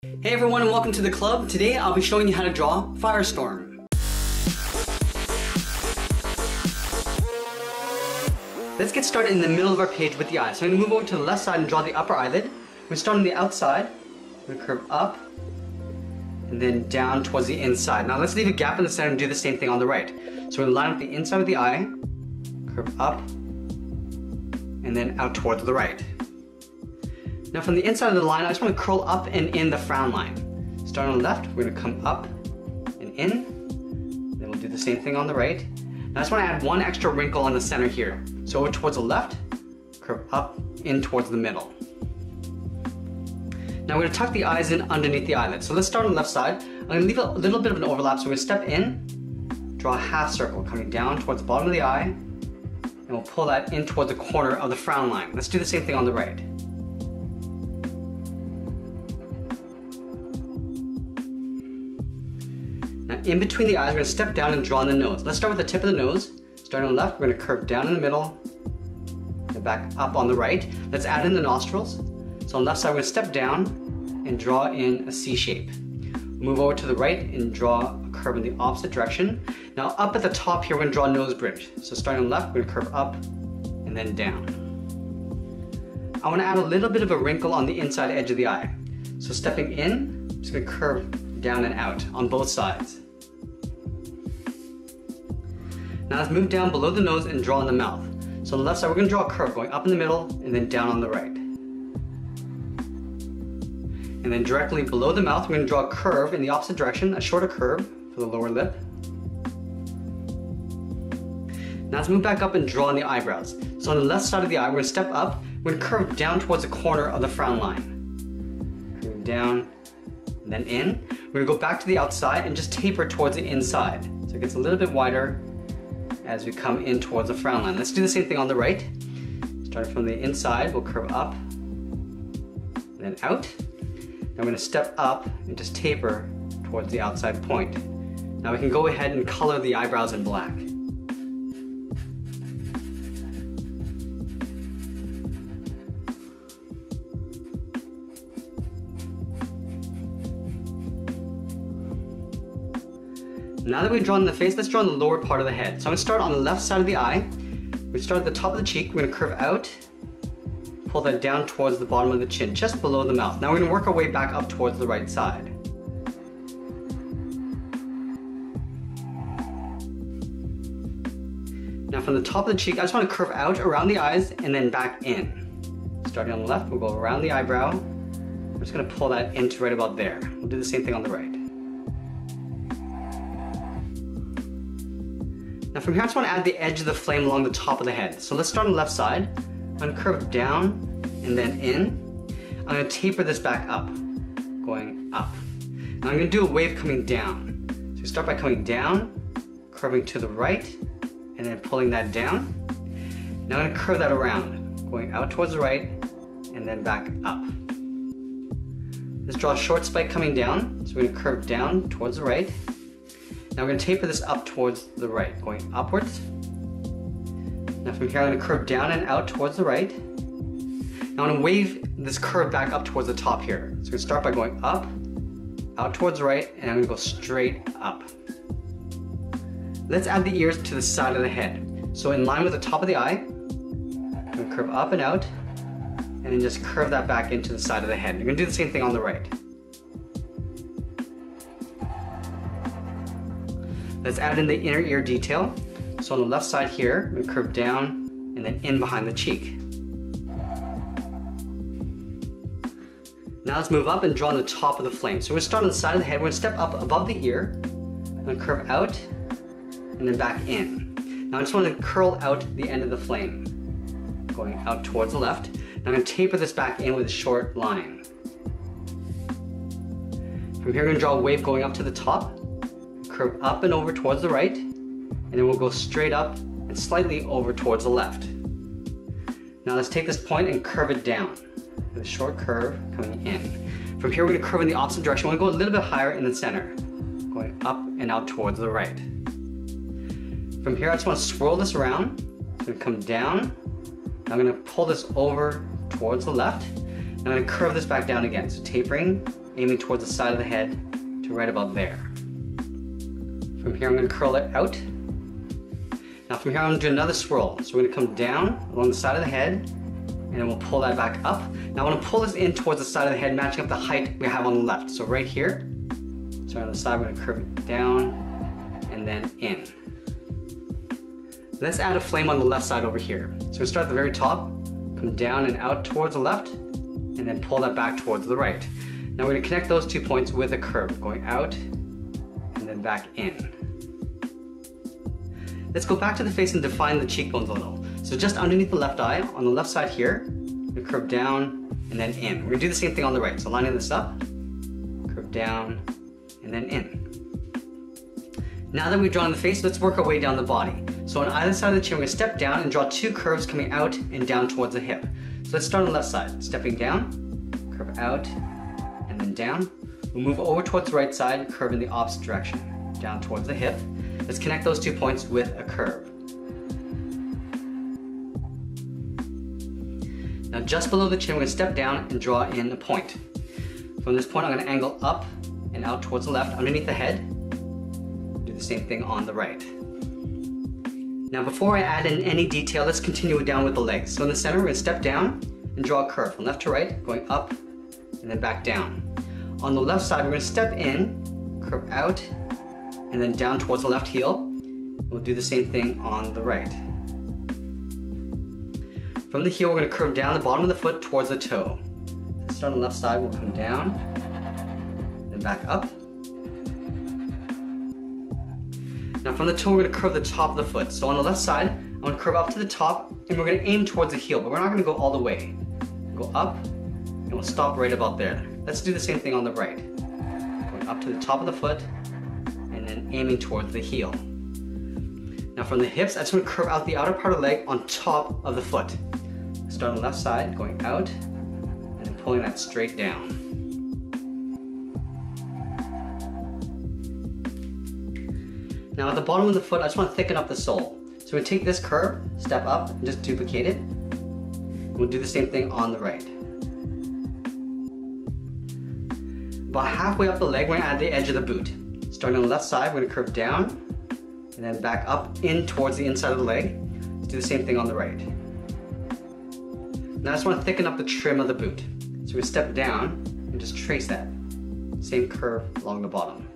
Hey everyone and welcome to the club. Today I'll be showing you how to draw Firestorm. Let's get started in the middle of our page with the eye. So I'm going to move over to the left side and draw the upper eyelid. We're going to start on the outside. We're going to curve up and then down towards the inside. Now let's leave a gap in the center and do the same thing on the right. So we're going to line up the inside of the eye, curve up, and then out towards the right. Now from the inside of the line, I just want to curl up and in the frown line. Starting on the left, we're going to come up and in. Then we'll do the same thing on the right. Now I just want to add one extra wrinkle on the center here. So over towards the left, curve up, in towards the middle. Now we're going to tuck the eyes in underneath the eyelid. So let's start on the left side. I'm going to leave a little bit of an overlap, so we're going to step in, draw a half circle coming down towards the bottom of the eye, and we'll pull that in towards the corner of the frown line. Let's do the same thing on the right. Now in between the eyes, we're going to step down and draw in the nose. Let's start with the tip of the nose. Starting on the left, we're going to curve down in the middle, and back up on the right. Let's add in the nostrils. So on the left side, we're going to step down and draw in a C shape. Move over to the right and draw a curve in the opposite direction. Now up at the top here, we're going to draw a nose bridge. So starting on the left, we're going to curve up and then down. I want to add a little bit of a wrinkle on the inside edge of the eye. So stepping in, I'm just going to curve down and out on both sides. Now let's move down below the nose and draw in the mouth. So on the left side, we're going to draw a curve going up in the middle and then down on the right. And then directly below the mouth, we're going to draw a curve in the opposite direction, a shorter curve for the lower lip. Now let's move back up and draw on the eyebrows. So on the left side of the eye, we're going to step up, we're going to curve down towards the corner of the frown line. Curve down, and then in. We're going to go back to the outside and just taper towards the inside. So it gets a little bit wider as we come in towards the frown line. Let's do the same thing on the right. Starting from the inside, we'll curve up, and then out. Now we're going to step up and just taper towards the outside point. Now we can go ahead and color the eyebrows in black. Now that we've drawn the face, let's draw the lower part of the head. So I'm going to start on the left side of the eye. We start at the top of the cheek, we're going to curve out, pull that down towards the bottom of the chin, just below the mouth. Now we're going to work our way back up towards the right side. Now from the top of the cheek, I just want to curve out around the eyes and then back in. Starting on the left, we'll go around the eyebrow. We're just going to pull that into right about there. We'll do the same thing on the right. Now from here, I just want to add the edge of the flame along the top of the head. So let's start on the left side. I'm going to curve down and then in. I'm going to taper this back up, going up. Now I'm going to do a wave coming down. So we start by coming down, curving to the right, and then pulling that down. Now I'm going to curve that around, going out towards the right, and then back up. Let's draw a short spike coming down. So we're going to curve down towards the right. Now we're going to taper this up towards the right, going upwards. Now from here I'm going to curve down and out towards the right. Now I'm going to wave this curve back up towards the top here. So we're going to start by going up, out towards the right, and I'm going to go straight up. Let's add the ears to the side of the head. So in line with the top of the eye, I'm going to curve up and out, and then just curve that back into the side of the head. You're going to do the same thing on the right. Let's add in the inner ear detail. So on the left side here, we curve down and then in behind the cheek. Now let's move up and draw on the top of the flame. So we're going to start on the side of the head. We're going to step up above the ear. I'm going to curve out and then back in. Now I just want to curl out the end of the flame, going out towards the left. Now I'm going to taper this back in with a short line. From here, we're going to draw a wave going up to the top. Curve up and over towards the right, and then we'll go straight up and slightly over towards the left. Now let's take this point and curve it down with a short curve coming in. From here we're going to curve in the opposite direction. We're going to go a little bit higher in the center, going up and out towards the right. From here I just want to swirl this around. It's going to come down. Now I'm going to pull this over towards the left. I'm going to curve this back down again, so tapering aiming towards the side of the head to right about there. From here I'm going to curl it out. Now from here I'm going to do another swirl. So we're going to come down along the side of the head, and then we'll pull that back up. Now I want to pull this in towards the side of the head, matching up the height we have on the left. So right here, so on the side we're going to curve it down and then in. Let's add a flame on the left side over here. So we start at the very top, come down and out towards the left, and then pull that back towards the right. Now we're going to connect those 2 points with a curve, going out and then back in. Let's go back to the face and define the cheekbones a little. So just underneath the left eye, on the left side here, we curve down and then in. We're going to do the same thing on the right. So lining this up, curve down and then in. Now that we've drawn the face, let's work our way down the body. So on either side of the chin, we're going to step down and draw 2 curves coming out and down towards the hip. So let's start on the left side. Stepping down, curve out, and then down. We'll move over towards the right side, curve in the opposite direction, down towards the hip. Let's connect those 2 points with a curve. Now just below the chin, we're going to step down and draw in a point. From this point, I'm going to angle up and out towards the left, underneath the head. Do the same thing on the right. Now before I add in any detail, let's continue down with the legs. So in the center, we're going to step down and draw a curve from left to right, going up and then back down. On the left side, we're going to step in, curve out, and then down towards the left heel. We'll do the same thing on the right. From the heel, we're going to curve down the bottom of the foot towards the toe. Let's start on the left side, we'll come down, then back up. Now from the toe, we're going to curve the top of the foot. So on the left side, I'm going to curve up to the top, and we're going to aim towards the heel, but we're not going to go all the way. Go up, and we'll stop right about there. Let's do the same thing on the right. Going up to the top of the foot, and then aiming towards the heel. Now from the hips, I just want to curve out the outer part of the leg on top of the foot. Start on the left side, going out, and then pulling that straight down. Now at the bottom of the foot, I just want to thicken up the sole. So we're going to take this curve, step up, and just duplicate it. We'll do the same thing on the right. About halfway up the leg, we're going to add the edge of the boot. Starting on the left side, we're going to curve down, and then back up in towards the inside of the leg. Let's do the same thing on the right. Now I just want to thicken up the trim of the boot. So we step down and just trace that. Same curve along the bottom.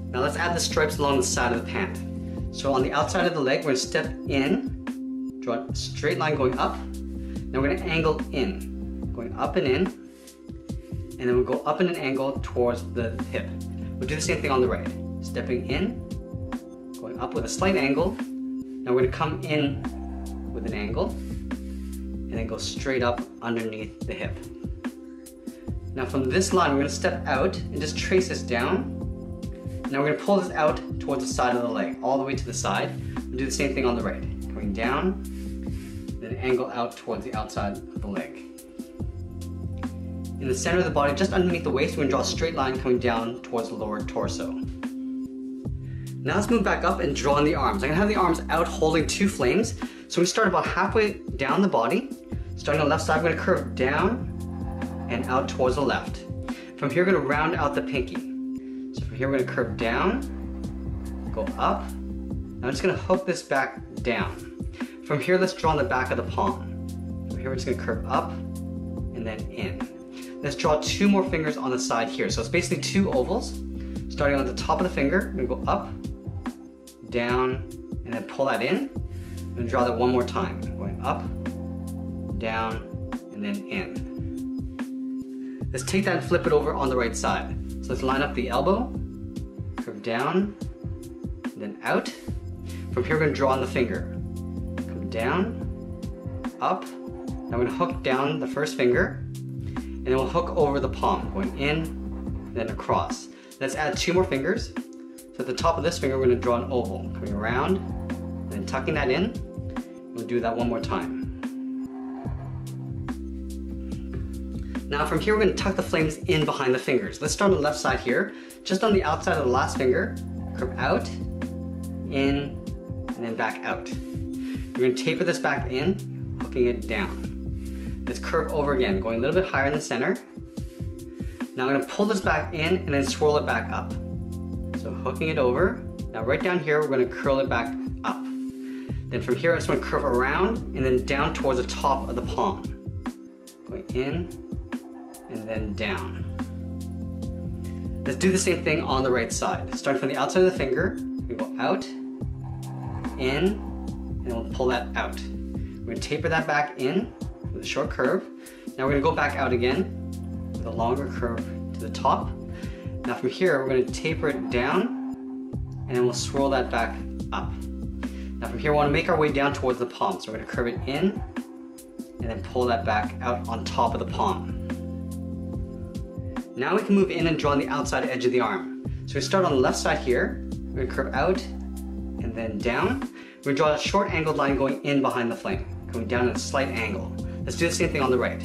Now let's add the stripes along the side of the pant. So on the outside of the leg, we're going to step in, draw a straight line going up. Now we're going to angle in, going up and in, and then we'll go up in an angle towards the hip. We'll do the same thing on the right. Stepping in, going up with a slight angle. Now we're going to come in with an angle, and then go straight up underneath the hip. Now from this line, we're going to step out and just trace this down. Now we're going to pull this out towards the side of the leg, all the way to the side. We'll do the same thing on the right. Going down, then angle out towards the outside of the leg. In the center of the body, just underneath the waist, we're going to draw a straight line coming down towards the lower torso. Now let's move back up and draw in the arms. I'm going to have the arms out holding 2 flames. So we start about halfway down the body. Starting on the left side, we're going to curve down and out towards the left. From here, we're going to round out the pinky. So from here, we're going to curve down, go up. Now I'm just going to hook this back down. From here, let's draw on the back of the palm. From here, we're just going to curve up and then in. Let's draw 2 more fingers on the side here. So it's basically 2 ovals. Starting on the top of the finger, we're going to go up, down, and then pull that in. I'm going to draw that 1 more time. Going up, down, and then in. Let's take that and flip it over on the right side. So let's line up the elbow, curve down, and then out. From here, we're going to draw on the finger. Come down, up. Now we're going to hook down the first finger, and then we'll hook over the palm, going in, and then across. Let's add 2 more fingers. So at the top of this finger, we're going to draw an oval, coming around, and then tucking that in. We'll do that 1 more time. Now from here, we're going to tuck the flames in behind the fingers. Let's start on the left side here. Just on the outside of the last finger, curve out, in, and then back out. We're going to taper this back in, hooking it down. Let's curve over again, going a little bit higher in the center. Now I'm going to pull this back in and then swirl it back up. So hooking it over. Now right down here, we're going to curl it back up. Then from here, I just want to curve around and then down towards the top of the palm. Going in and then down. Let's do the same thing on the right side. Starting from the outside of the finger, we go out, in, and we'll pull that out. We're going to taper that back in with a short curve. Now we're going to go back out again with a longer curve to the top. Now from here, we're going to taper it down, and then we'll swirl that back up. Now from here, we want to make our way down towards the palm. So we're going to curve it in, and then pull that back out on top of the palm. Now we can move in and draw on the outside edge of the arm. So we start on the left side here. We're going to curve out, and then down. We're going to draw a short angled line going in behind the flame, going down at a slight angle. Let's do the same thing on the right.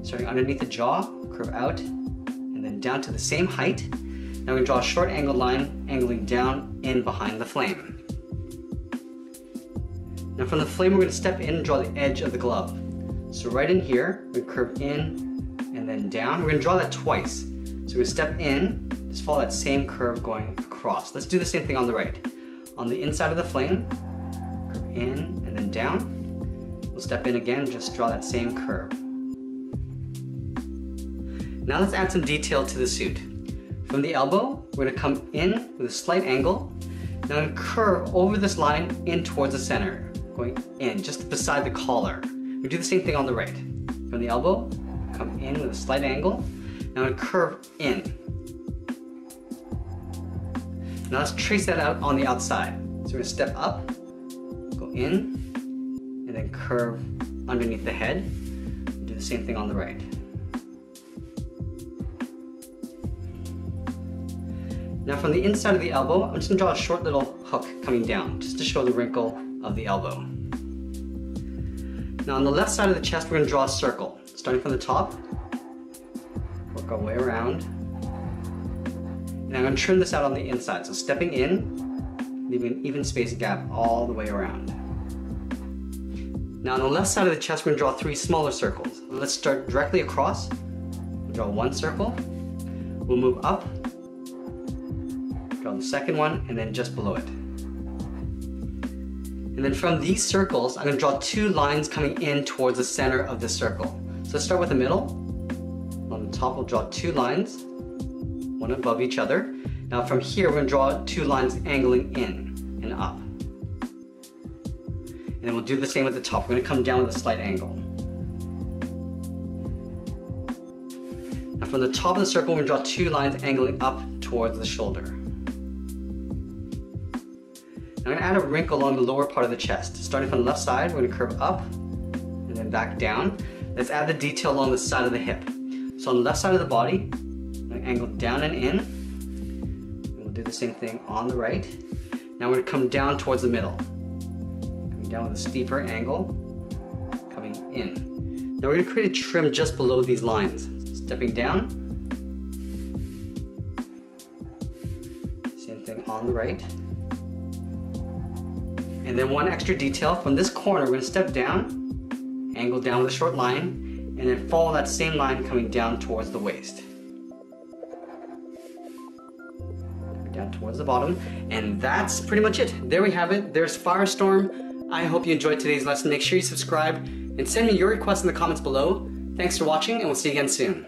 Starting underneath the jaw, curve out, and then down to the same height. Now we're going to draw a short angled line, angling down in behind the flame. Now from the flame, we're going to step in and draw the edge of the glove. So right in here, we curve in and then down. We're going to draw that twice. So we're going to step in, just follow that same curve going across. Let's do the same thing on the right. On the inside of the flame, curve in and then down. We'll step in again, just draw that same curve. Now let's add some detail to the suit. From the elbow, we're going to come in with a slight angle. Now I'm going to curve over this line in towards the center. Going in, just beside the collar. We do the same thing on the right. From the elbow, come in with a slight angle. Now I'm going to curve in. Now let's trace that out on the outside. So we're going to step up, go in, and then curve underneath the head. Do the same thing on the right. Now from the inside of the elbow, I'm just going to draw a short little hook coming down, just to show the wrinkle of the elbow. Now on the left side of the chest, we're going to draw a circle. Starting from the top, work our way around. And I'm going to trim this out on the inside. So stepping in, leaving an even space gap all the way around. Now on the left side of the chest, we're going to draw 3 smaller circles. Let's start directly across. We'll draw 1 circle. We'll move up, draw the second one, and then just below it. And then from these circles, I'm going to draw 2 lines coming in towards the center of the circle. So let's start with the middle. On the top, we'll draw 2 lines, one above each other. Now from here, we're going to draw 2 lines angling in and up. And then we'll do the same with the top. We're going to come down with a slight angle. Now from the top of the circle, we're going to draw 2 lines angling up towards the shoulder. I'm going to add a wrinkle along the lower part of the chest. Starting from the left side, we're going to curve up and then back down. Let's add the detail along the side of the hip. So on the left side of the body, I'm going to angle down and in. And we'll do the same thing on the right. Now we're going to come down towards the middle. Coming down with a steeper angle, coming in. Now we're going to create a trim just below these lines. Stepping down. Same thing on the right. And then one extra detail, from this corner, we're going to step down, angle down with a short line, and then follow that same line coming down towards the waist. Down towards the bottom, and that's pretty much it. There we have it. There's Firestorm. I hope you enjoyed today's lesson. Make sure you subscribe and send me your requests in the comments below. Thanks for watching, and we'll see you again soon.